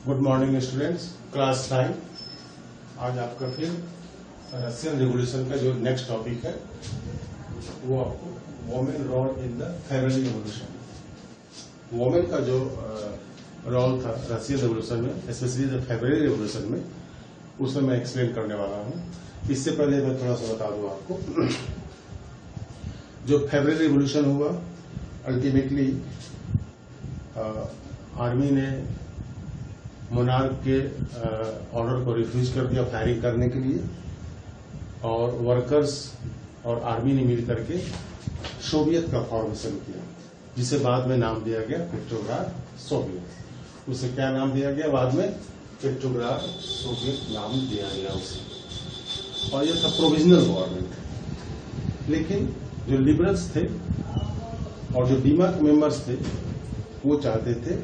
Good morning students, class 9। आज आपका फिर रशियन रिवॉल्यूशन का जो नेक्स्ट टॉपिक है वो आपको women role in the February revolution. Women का जो रोल था रशियन रिवॉल्यूशन में, स्पेशली द फेब्रुअरी रिवॉल्यूशन में, उसे मैं एक्सप्लेन करने वाला हूँ। इससे पहले मैं थोड़ा सा बता दूं आपको, जो फेब्रुअरी रिवॉल्यूशन हुआ, अल्टीमेटली आर्मी ने मोनार्क के ऑर्डर को रिफ्यूज कर दिया फायरिंग करने के लिए, और वर्कर्स और आर्मी ने मिल करके सोवियत का फॉर्मेशन किया, जिसे बाद में नाम दिया गया पेट्रोग्राद सोवियत। उसे क्या नाम दिया गया बाद में? पेट्रोग्राद सोवियत नाम दिया गया उसे। और यह था प्रोविजनल गवर्नमेंट। लेकिन जो लिबरल्स थे और जो डीमा के मेंबर्स थे वो चाहते थे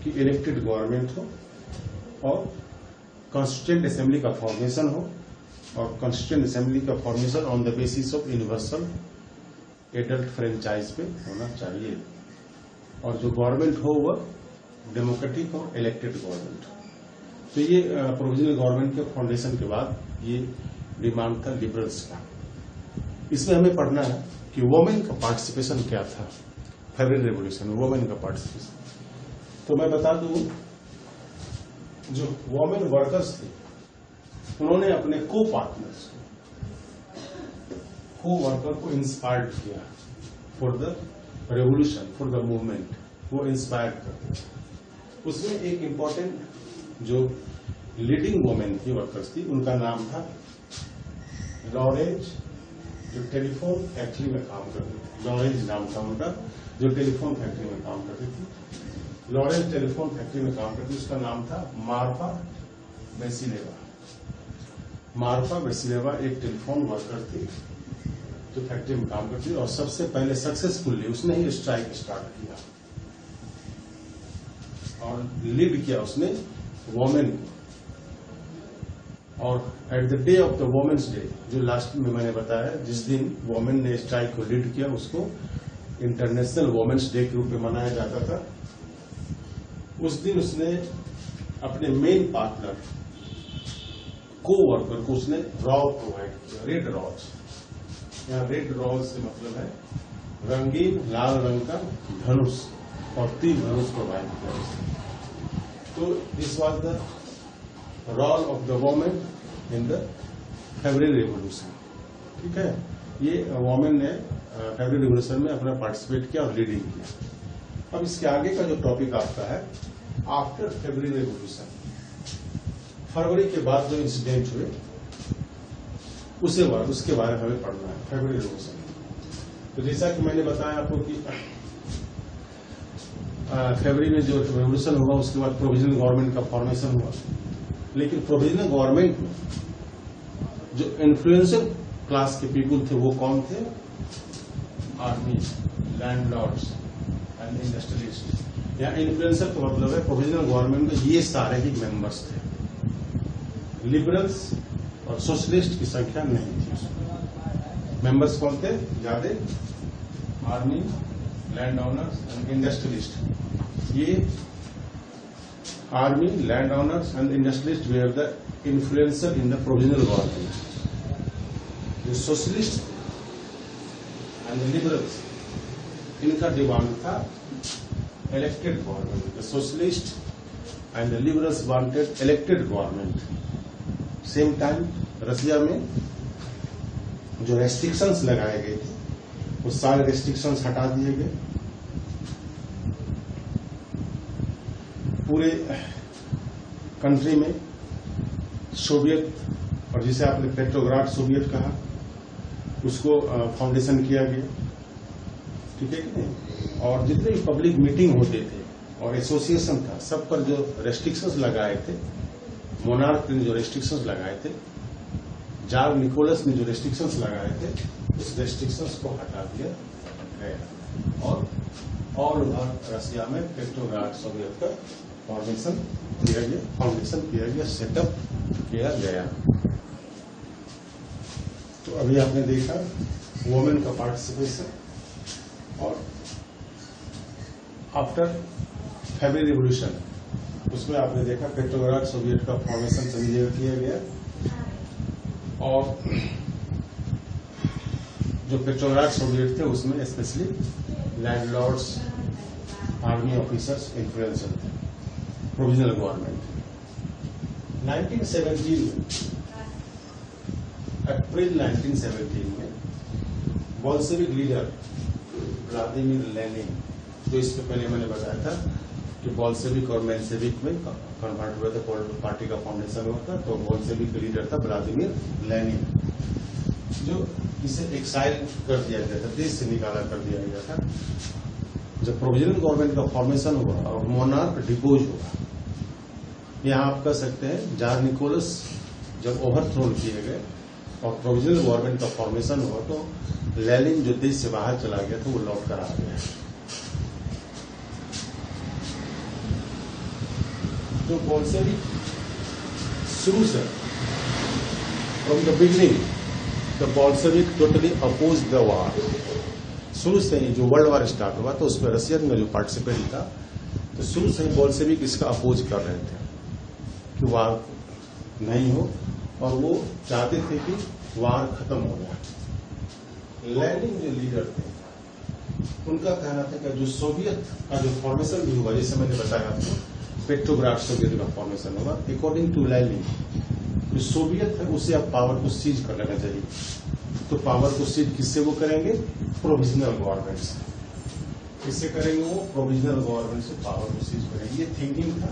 कि इलेक्टेड गवर्नमेंट हो और कॉन्स्टिट्यूएंट असेंबली का फॉर्मेशन हो, और कॉन्स्टिट्यूएंट असेंबली का formation on the basis of universal adult franchise पे होना चाहिए, और जो गवर्नमेंट हो वह डेमोक्रेटिक और इलेक्टेड गवर्नमेंट। तो ये प्रोविजनल गवर्नमेंट के फाउंडेशन के बाद ये डिमांड था लिबरल्स का। इसमें हमें पढ़ना है कि वोमेन का पार्टिसिपेशन क्या था फेब्रुअरी रिवॉल्यूशन में, वोमेन का पार्टिसिपेशन। तो मैं बता दूं, जो वोमेन वर्कर्स थे उन्होंने अपने को पार्टनर्स को वर्कर को इंस्पायर्ड किया for the revolution, for the movement. वो इंस्पायर करते। उसमें एक इंपॉर्टेंट जो लीडिंग वोमेन थी, वर्कर्स थी, उनका नाम था लॉरेंज, जो टेलीफोन फैक्ट्री में काम करती थी। लॉरेंज नाम था उनका, जो टेलीफोन फैक्ट्री में काम करती थी। लॉरेंज टेलीफोन फैक्ट्री में काम करती, उसका नाम था मार्फा वेसिलेवा। मार्फा वेसिलेवा एक टेलीफोन वर्कर थी जो फैक्ट्री में काम करती, और सबसे पहले सक्सेसफुली उसने ही स्ट्राइक स्टार्ट किया और लीड किया उसने वोमेन को। और at the day of the women's day, जो लास्ट में मैंने बताया, जिस दिन वोमेन ने स्ट्राइक को लीड किया, उसको इंटरनेशनल वोमेन्स डे के रूप में मनाया जाता था। उस दिन उसने अपने मेन पार्टनर को वर्कर को उसने रॉ प्रोवाइड किया, रेड रॉज। यहाँ रेड रॉज से मतलब है रंगीन लाल रंग का धनुष, और 3 धनुष प्रोवाइड किया उसने। तो this was the role of the women in the February revolution. ठीक है, ये वोमेन ने फेब्रुअरी रिवॉल्यूशन में अपना पार्टिसिपेट किया और लीडिंग किया। अब इसके आगे का जो टॉपिक आपका है आफ्टर फेब्रुअरी रिवॉल्यूशन, फरवरी के बाद जो इंसिडेंट हुए उसके बारे में हमें पढ़ना है, फेब्रुअरी रिवॉल्यूशन। तो जैसा कि मैंने बताया आपको कि फरवरी में जो रिवॉल्यूशन हुआ उसके बाद प्रोविजनल गवर्नमेंट का फॉर्मेशन हुआ। लेकिन प्रोविजनल गवर्नमेंट में जो इन्फ्लुएंशियल क्लास के पीपुल थे वो कौन थे? Army, landlords and industrialist. यहाँ इन्फ्लुएंसर का मतलब है प्रोविजनल गवर्नमेंट में ये सारे ही मेंबर्स थे। लिबरल्स और सोशलिस्ट की संख्या नहीं थी उसमें। मेंबर्स कौन थे ज्यादा? Army, land owners and industrialist. ये army, land owners and industrialist were the influencer in the provisional government. जो सोशलिस्ट एंड लिबरल्स, इनका डिमांड था elected government. The socialist and the liberals wanted elected government. Same time रसिया में जो restrictions लगाए गए थे वो सारे रेस्ट्रिक्शंस हटा दिए गए। पूरे कंट्री में सोवियत, और जिसे आपने पेट्रोग्राड सोवियत कहा, उसको फाउंडेशन किया गया। ठीक है कि नहीं? और जितने भी पब्लिक मीटिंग होते थे और एसोसिएशन था, सब पर जो रेस्ट्रिक्शंस लगाए थे, मोनार्क ने जो रेस्ट्रिक्शंस लगाए थे, जार निकोलस ने जो रेस्ट्रिक्शंस लगाए थे, उस रेस्ट्रिक्शंस को हटा दिया गया और ऑल ओवर रसिया में पेट्रोग्राड सोवियत का फॉर्मेशन किया गया, सेटअप किया गया। तो अभी आपने देखा वोमेन का पार्टिसिपेशन। और आफ्टर फेब्रुअरी रिवॉल्यूशन उसमें आपने देखा पेट्रोग्राड सोवियत का फॉर्मेशन सभी जगह किया गया, और जो पेट्रोग्राड सोवियत थे उसमें specially landlords, army officers influencer थे, प्रोविजनल गवर्नमेंट। 1917 में, अप्रैल 1917 में बोल्शेविक लीडर व्लादिमीर लेनिन, जो इससे पहले मैंने बताया था कि बोल्शेविक और मेंशेविक में कन्वर्ट हुए थे, पार्टी का फाउंडेशन हुआ था, तो बोल्शेविक लीडर था व्लादिमीर लेनिन, जो इसे एक्साइल कर दिया गया था, देश से निकाला कर दिया गया था। जब प्रोविजनल गवर्नमेंट का फॉर्मेशन हुआ और मोनार्क डिपोज हुआ, यहां आप कह सकते हैं जार निकोलस जब ओवरथ्रोन किए गए और प्रोविजनल गवर्नमेंट का फॉर्मेशन हुआ, तो लेनिन जो देश से बाहर चला गया था वो लौट कर आ गया। तो बोल्शेविक शुरू से, from the beginning, the Bolshevik totally oppose the war. शुरू से ही जो वर्ल्ड वार स्टार्ट हुआ तो उसमें रशियन में जो पार्टिसिपेंट था, तो शुरू से ही बोल्शेविक इसका अपोज कर रहे थे कि वार नहीं हो, और वो चाहते थे कि वार खत्म हो जाए। लेनिन जो लीडर थे, उनका कहना था कि जो सोवियत का जो फॉर्मेशन भी हुआ, जैसे मैंने बताया आपको पेट्रोग्राड सोवियत का फॉर्मेशन हुआ, अकॉर्डिंग टू लेनिन जो सोवियत है उसे अब पावर को सीज कर लेना चाहिए। तो पावर को सीज किससे वो करेंगे? प्रोविजनल गवर्नमेंट से। किससे करेंगे? वो प्रोविजनल गवर्नमेंट से पावर को सीज करेंगे। ये थिंकिंग था,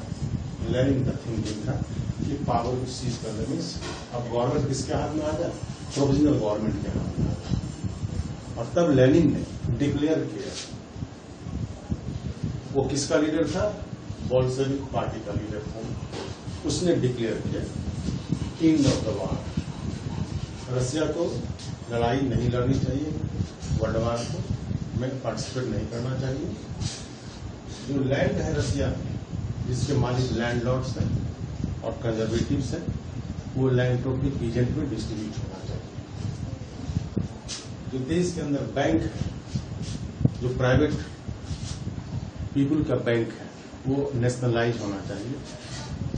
लेनिन का थिंकिंग था कि पावर को सीज करने में अब गवर्नमेंट किसके हाथ में आ जाए? प्रोविजनल गवर्नमेंट के हाथ में आ जाए। और तब लेनिन ने डिक्लेयर किया, वो किसका लीडर था? बोल्शेविक पार्टी का लीडर था। उसने डिक्लेयर किया end of the war, Russia को लड़ाई नहीं लड़नी चाहिए, वर्ल्ड वार को में पार्टिसिपेट नहीं करना चाहिए। जो लैंड है रशिया में, जिसके मालिक लैंडलॉर्ड्स हैं और कंजर्वेटिव्स हैं, वो लैंड टोटली पीजेंट में डिस्ट्रीब्यूट होना चाहिए। जो देश के अंदर बैंक है, जो प्राइवेट पीपुल का बैंक है, वो नेशनलाइज होना चाहिए।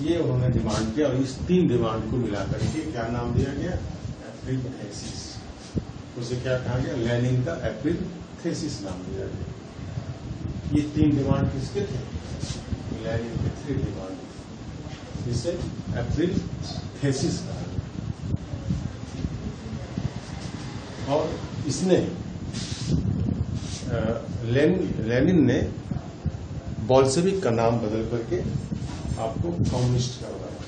ये उन्होंने डिमांड किया, और इस 3 डिमांड को मिलाकर के क्या नाम दिया गया? April thesis. उसे क्या कहा गया? लेनिन का एप्रिल थेसिस नाम दिया गया। ये 3 डिमांड किसके थे? लेनिन के 3 डिमांड, जिसे एप्रिल थेसिस कहा गया। और इसने लेनिन ने बोल्शेविक का नाम बदल करके आपको कम्युनिस्ट करवाया।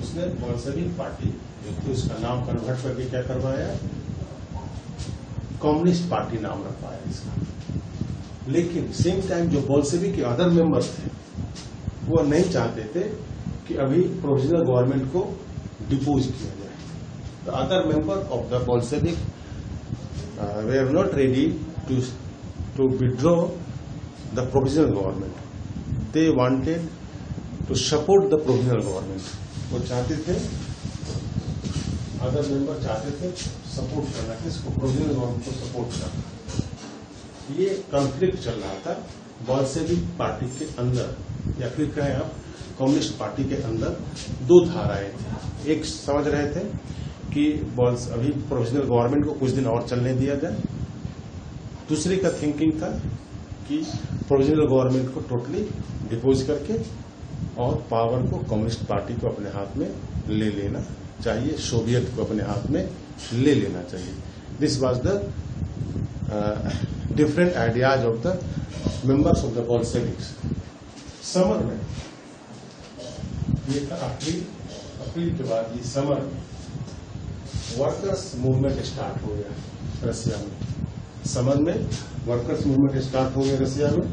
उसने बोल्शेविक पार्टी जो थी उसका नाम कन्वर्ट करके क्या करवाया? कम्युनिस्ट पार्टी नाम रखवाया इसका। लेकिन सेम टाइम जो बोल्शेविक के अदर मेंबर्स थे, वो नहीं चाहते थे कि अभी प्रोविजनल गवर्नमेंट को डिपोज किया जाए। The other member of the Bolshevik they are not ready to withdraw the provisional government. They wanted to support the provisional government. वो चाहते थे, अदर मेंबर चाहते थे सपोर्ट करना, किसको? प्रोविजनल गवर्नमेंट को सपोर्ट करना। ये कॉन्फ्लिक्ट चल रहा था बोल्शेविक पार्टी के अंदर, या फिर कहें आप कम्युनिस्ट पार्टी के अंदर। 2 धाराएं थी। एक समझ रहे थे कि अभी प्रोविजनल गवर्नमेंट को कुछ दिन और चलने दिया जाए। दूसरे का थिंकिंग था कि प्रोविजनल गवर्नमेंट को टोटली डिपोज करके और पावर को कम्युनिस्ट पार्टी को अपने हाथ में ले लेना चाहिए, सोवियत को अपने हाथ में ले लेना चाहिए। This was the different ideas of the members of the Bolsheviks. Summer में ये था, अप्रैल के बाद ये समर में वर्कर्स मूवमेंट स्टार्ट हो गया रशिया में। समर में वर्कर्स मूवमेंट स्टार्ट हो गया रशिया में।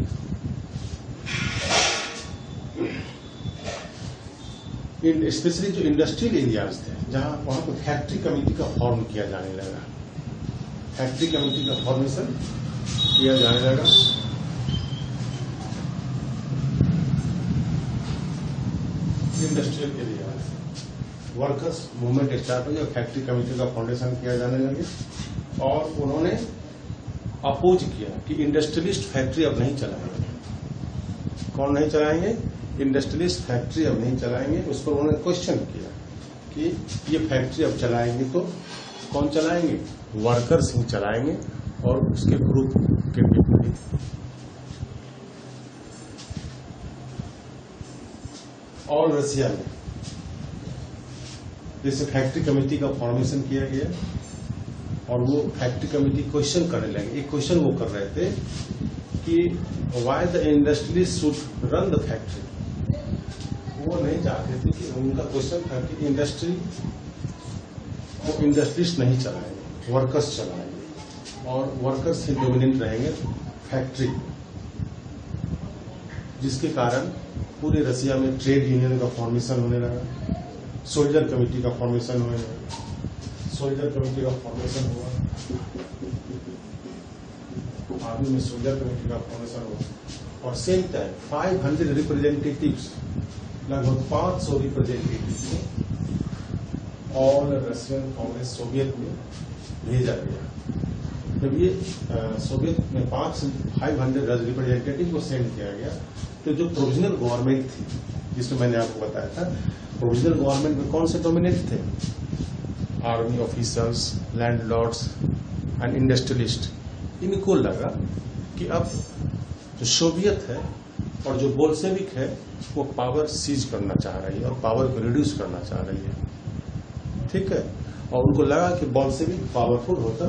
स्पेशली जो इंडस्ट्रियल एरियाज थे, जहां वहां पर फैक्ट्री कमेटी का फॉर्म किया जाने लगा। फैक्ट्री कमेटी का फॉर्मेशन किया जाने लगा। Industrial areas workers movement start हो गया, फैक्ट्री कमेटी का फाउंडेशन किया जाने लगे, और उन्होंने अपोज किया कि इंडस्ट्रियलिस्ट फैक्ट्री अब नहीं चलाएंगे, कौन नहीं चलाएंगे? इंडस्ट्रियलिस्ट फैक्ट्री अब नहीं चलाएंगे। उस पर उन्होंने क्वेश्चन किया कि ये फैक्ट्री अब चलाएंगे तो कौन चलाएंगे? वर्कर्स ही चलाएंगे और उसके ग्रुप के पीपल। ऑल रसिया में जैसे फैक्ट्री कमेटी का फॉर्मेशन किया गया और वो फैक्ट्री कमेटी क्वेश्चन करने लगे। एक क्वेश्चन वो कर रहे थे कि why the industrialist should run the factory. वो नहीं चाहते थे कि उनका क्वेश्चन था कि इंडस्ट्रियलिस्ट नहीं चलाएंगे, वर्कर्स चलाएंगे और वर्कर्स ही डोमिनेंट रहेंगे फैक्ट्री, जिसके कारण पूरे रसिया में ट्रेड यूनियन का फॉर्मेशन होने लगा, सोल्जर कमेटी का फॉर्मेशन होने लगा। सोल्जर कमेटी का फॉर्मेशन हुआ, आर्मी में सोल्जर कमेटी का फॉर्मेशन हुआ और सेम टाइम 500 रिप्रेजेंटेटिव्स, लगभग 500 representatives all Russian Congress Soviet में भेजा गया। जब ये सोवियत में 500 रिप्रेजेंटेटिव को सेंड किया गया तो जो प्रोविजनल गवर्नमेंट थी, जिसमें मैंने आपको बताया था, प्रोविजनल गवर्नमेंट में कौन से डोमिनेट थे? Army officers, landlords and industrialist. इनको लगा कि अब जो सोवियत है और जो बोल्शेविक है वो पावर सीज करना चाह रही है और पावर को रिड्यूस करना चाह रही है, ठीक है। और उनको लगा कि बोल्शेविक पावरफुल होता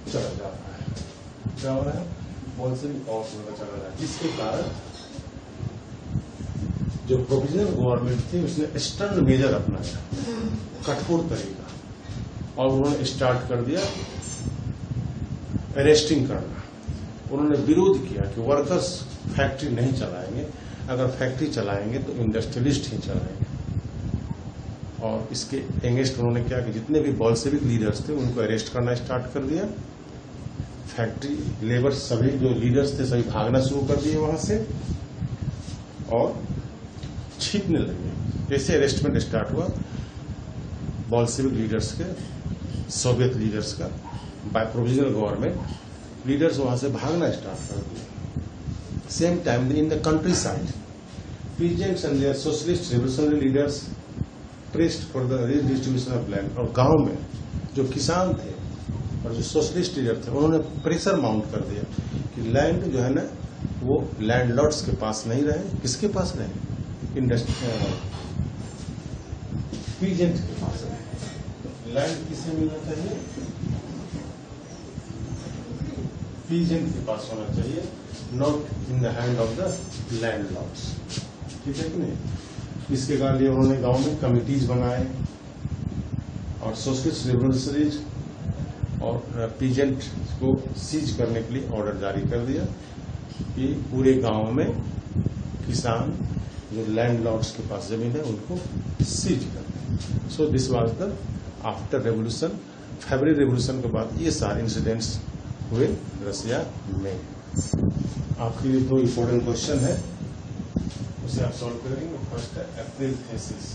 चला जा रहा है। क्या हो रहा है? बोल्शेविक पावरफुल होता चला रहा है, जिसके कारण जो प्रोविजनल गवर्नमेंट थी उसने स्टर्न मेजर अपनाया, कठोर तरीका, और उन्होंने स्टार्ट कर दिया अरेस्टिंग करना। उन्होंने विरोध किया कि वर्कर्स फैक्ट्री नहीं चलाएंगे, अगर फैक्ट्री चलाएंगे तो इंडस्ट्रियलिस्ट ही चलाएंगे। और इसके अगेंस्ट उन्होंने क्या कि जितने भी बोल्शेविक लीडर्स थे उनको अरेस्ट करना स्टार्ट कर दिया। फैक्ट्री लेबर सभी जो लीडर्स थे सभी भागना शुरू कर दिए वहां से और छीपने लगे। जैसे अरेस्टमेंट स्टार्ट हुआ बोल्शेविक लीडर्स के, सोवियत लीडर्स का, बाय प्रोविजनल गवर्नमेंट, लीडर्स वहां से भागना स्टार्ट कर दिए। Same time in the countryside peasants and their socialist revolutionary leaders pressed for the redistribution of land. और गांव में जो किसान थे और जो सोशलिस्ट लीडर थे उन्होंने प्रेशर माउंट कर दिया कि लैंड जो है ना वो लैंडलॉर्ड्स के पास नहीं रहे। किसके पास रहे? पीजेंट के पास रहे। लैंड किसे मिलना चाहिए? पीजेंट के पास होना चाहिए, not in the hand of the landlords, ठीक है कि नहीं। इसके कारण लिए उन्होंने गांव में कमिटीज बनाए और सोशलिस्ट रिवोल्यूशनरीज और पीजेंट को सीज करने के लिए ऑर्डर जारी कर दिया कि पूरे गांव में किसान जो लैंडलॉर्ड्स के पास जमीन है उनको सीज कर दें। So this was the after revolution, February revolution के बाद ये सारे इंसिडेंट्स हुए रसिया में। आपके लिए दो इम्पोर्टेंट क्वेश्चन है, उसे आप सॉल्व करेंगे। फर्स्ट है April thesis,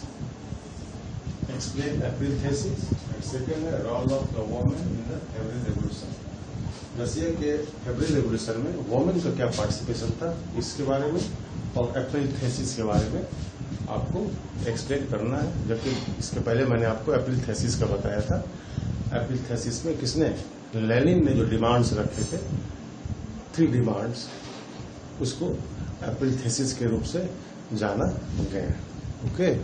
explain April thesis, and second है role of the women in the February revolution. Russia के फरवरी रेवोल्यूशन में वुमेन का क्या पार्टिसिपेशन था इसके बारे में और अप्रैल थीसिस के बारे में आपको एक्सप्लेन करना है। जबकि इसके पहले मैंने आपको अप्रैल थीसिस का बताया था। अप्रैल थीसिस में किसने, लेनिन ने जो डिमांड्स रखे थे 3 डिमांड्स, उसको अप्रैल थीसिस के रूप से जाना गया। ओके।